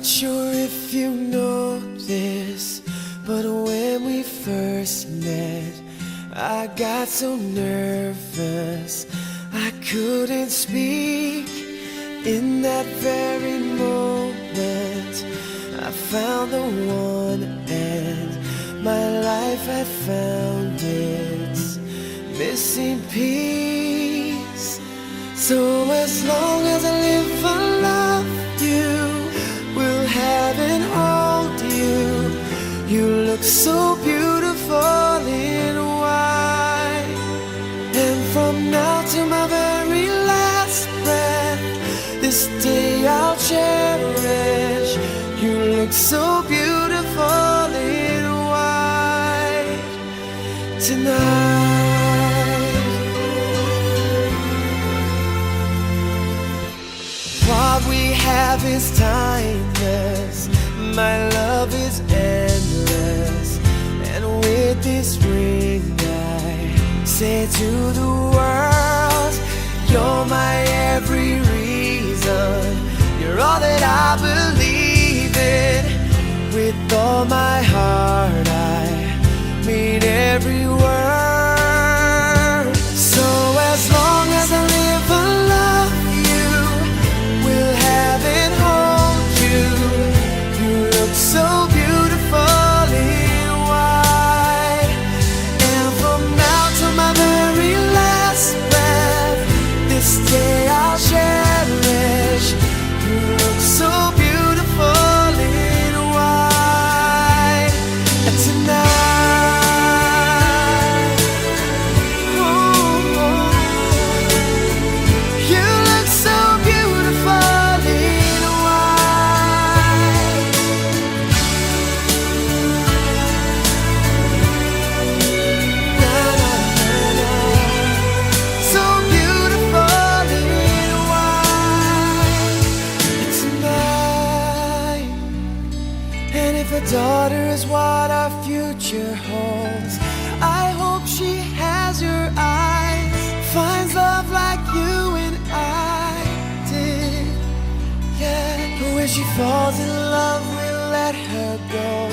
sure if you know this, but when we first met, I got so nervous I couldn't speak. In that very moment, I found the one, and my life had found its missing piece. So as long as I live, I love you, will have and hold you. You look so beautiful in white, and from now to my very last breath, this day I'll cherish. You look so beautiful in white tonight. What we have is timeless, my love is endless, and with this ring I say to the world, you're my every reason, you're all that I believe in. With all my heart I mean every word. So as long as I live, I love you, will have and hold you. You look so beautiful in white, and from now to my very last breath, this day I'll cherish. You look so beautiful in white tonight. Oh, you look so beautiful in white. Na, na, na, na. So beautiful in white tonight. And if a daughter is what our future holds, I hope she has your eyes, finds love like you and I did. Yeah, but when she falls in love, we'll let her go.